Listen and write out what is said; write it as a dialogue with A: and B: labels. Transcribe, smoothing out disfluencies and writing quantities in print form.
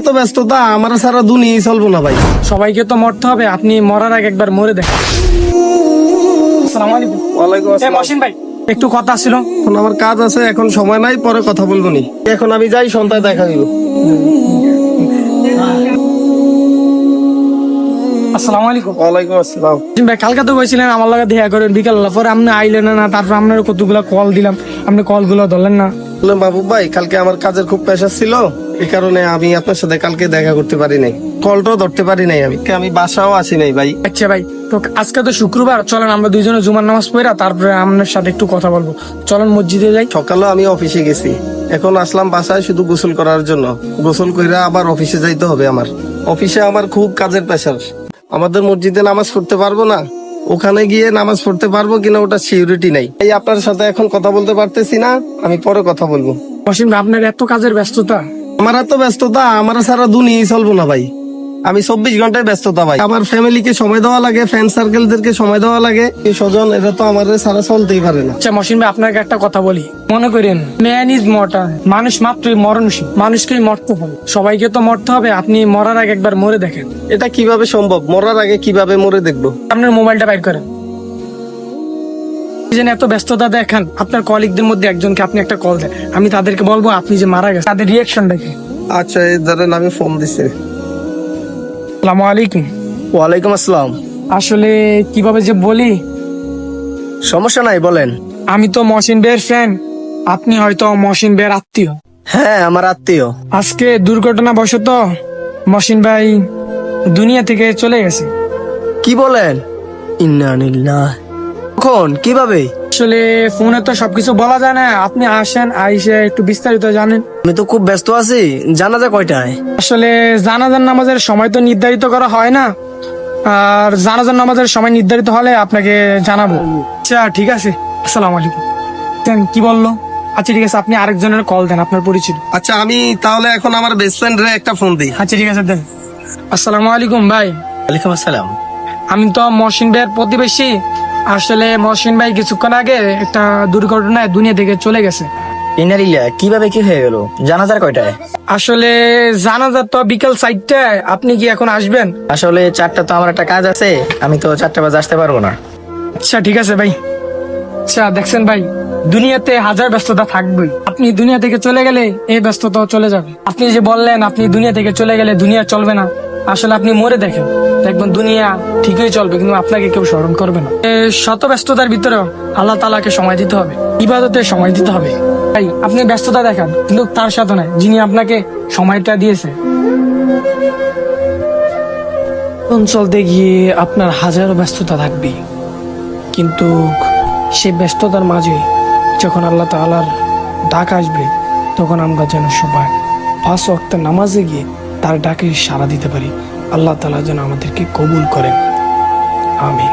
A: এত ব্যস্ততা আমার সারা দুনিয়াই চলবো না ভাই।
B: সবাইকে তো মরতে হবে, আপনি মরার আগে একবার মরে দেখেন। আসসালামু আলাইকুম।
A: ওয়ালাইকুম
B: এই
A: আসসালাম।
B: মহসিন ভাই, একটু কথা ছিল।
A: এখন আমার কাজ আছে, এখন সময় নাই, পরে কথা বলবো নি। এখন আমি যাই, সন্ধ্যায় দেখা দিব।
B: আসসালামু আলাইকুম।
A: ওয়ালাইকুম আসসালাম।
B: মহসিন ভাই, কালকে তো বলছিলেন আমার লগে দেখা করেন বিকাল, পরে আপনি আইলেন না, তারপর আপনার কতগুলো কল দিলাম, আপনি কলগুলো ধরলেন না।
A: বললাম মাহবুব ভাই, কালকে আমার কাজের খুব প্রেশার ছিল, এই কারণে আমি আপনার সাথে কালকে দেখা করতে পারি নাই, কলটাও ধরতে পারি নাই। আমি বাসাও আসি নাই ভাই।
B: আচ্ছা ভাই, তো আজকে তো শুক্রবার, চলেন আমরা দুইজনে জুমার নামাজ পড়া তারপরে আপনার সাথে একটু কথা বলবো। চলেন মসজিদে যাই।
A: সকালে আমি অফিসে গেছি, এখন আসলাম বাসায় শুধু গোসল করার জন্য। গোসল কইরা আবার অফিসে যাইতে হবে। আমার অফিসে আমার খুব কাজের প্রেশার। আমাদের মসজিদে নামাজ পড়তে পারবো না, ওখানে গিয়ে নামাজ পড়তে পারবো কিনা ওটা সিউরিটি নাই। এই আপনার সাথে এখন কথা বলতে পারতেছি না, আমি পরে কথা বলবো।
B: মহসিন ভাই, আপনার এত কাজের ব্যস্ততা।
A: আমার এত ব্যস্ততা আমার সারা দুনিয়াই চলবো না ভাই। আমি 24 ঘন্টায় ব্যস্ততা ভাই। আমার ফ্যামিলিকে সময় দেওয়া লাগে, ফ্রেন্ড সার্কেলদেরকে সময় দেওয়া লাগে, এই স্বজন, এটা তো আমার সারা চলতেই পারে না।
B: আচ্ছা মহসিন ভাই, আপনাকে একটা কথা বলি, মনে করেন ম্যান ইজ মর্টাল, মানুষ মাত্রই মরণশীল, মানুষকেই মরতে হবে, সবাইকে তো মরতে হবে, আপনি মরার আগে একবার মরে দেখেন।
A: এটা কিভাবে সম্ভব? মরার আগে কিভাবে মরে দেখবো?
B: আপনার মোবাইলটা বাইর করেন। এই যে এত ব্যস্ততা দেখান, আপনার কলিগদের মধ্যে একজনকে আপনি একটা কল দেন, আমি তাদেরকে বলবো আপনি যে মারা গেছেন, তাদের রিয়াকশন দেখে।
A: আচ্ছা, এই ধরেন আমি ফোন দিচ্ছি।
B: আসসালামু আলাইকুম।
A: ওয়ালাইকুম আসসালাম।
B: আসলে কিভাবে যে বলি,
A: সমস্যা নাই, বলেন।
B: আমি তো মহসিন ভাইয়ের ফ্রেন্ড, আপনি হয়তো মহসিন ভাইয়ের আত্মীয়।
A: হ্যাঁ, আমার আত্মীয়।
B: আজকে দুর্ঘটনাবশত মহসিন ভাই দুনিয়া থেকে চলে গেছে।
A: কি বলেন? ইন্নালিল্লাহ। কখন, কিভাবে?
B: আসলে ফোনে তো সবকিছু বলা যায় না, আপনি আসেন, আইসে একটু বিস্তারিত জানেন।
A: আমি তো খুব ব্যস্ত আছি। জানাজা কয়টায়?
B: আসলে জানাজার নামাজের সময় তো নির্ধারিত করা হয় না, আর জানাজার নামাজের সময় নির্ধারিত হলে আপনাকে জানাবো। আচ্ছা ঠিক আছে, আসসালামু আলাইকুম। দেন, কি বললো? আচ্ছা ঠিক আছে, আপনি আরেকজনের কল দেন, আপনার পরিচিত।
A: আচ্ছা, আমি তাহলে এখন আমার বেস্ট ফ্রেন্ড রে একটা ফোন দিই।
B: আচ্ছা ঠিক আছে, দেন। আসসালামু আলাইকুম ভাই।
A: ওয়ালাইকুম আসসালাম।
B: আমি তো মহসিন ভাইয়ের প্রতিবেশী। আসলে মহসিন ভাই কিছুক্ষণ আগে একটা দুর্ঘটনায় দুনিয়া থেকে চলে গেছে।
C: ইনারিল্লা, কিভাবে কি হয়ে গেল? জানাজার কয়টায়?
B: আসলে জানাজা তো বিকাল 4টায়, আপনি কি এখন আসবেন?
C: আসলে 4টা তো আমার একটা কাজ আছে, আমি তো 4টা বাজে আসতে পারবো না।
B: আচ্ছা ঠিক আছে ভাই। আচ্ছা দেখছেন ভাই, দুনিয়াতে হাজার ব্যস্ততা থাকবেই, আপনি দুনিয়া থেকে চলে গেলে এই ব্যস্ততাও চলে যাবে। আপনি যে বললেন আপনি দুনিয়া থেকে চলে গেলে দুনিয়া চলবে না, আসলে আপনি মরে দেখেন, দেখবেন দুনিয়া ঠিকই চলবে, কিন্তু আপনাকে কেউ স্মরণ করবে না। শত ব্যস্ততার ভিতরে আল্লাহ তাআলাকে সময় দিতে হবে, ইবাদতে সময় দিতে হবে। ভাই আপনি ব্যস্ততা দেখান, কিন্তু তার সাথে নয় যিনি আপনাকে সময়টা দিয়েছে। চলতে গিয়ে আপনার হাজারো ব্যস্ততা থাকবে, কিন্তু সেই ব্যস্ততার মাঝে যখন আল্লাহ তাআলার ডাক আসবে, তখন আমরা যেন সবাই 5 ওয়াক্তের নামাজে গিয়ে তার ডাকে সাড়া দিতে পারি। আল্লাহ তাআলা যেন আমাদেরকে কবুল করেন। আমিন।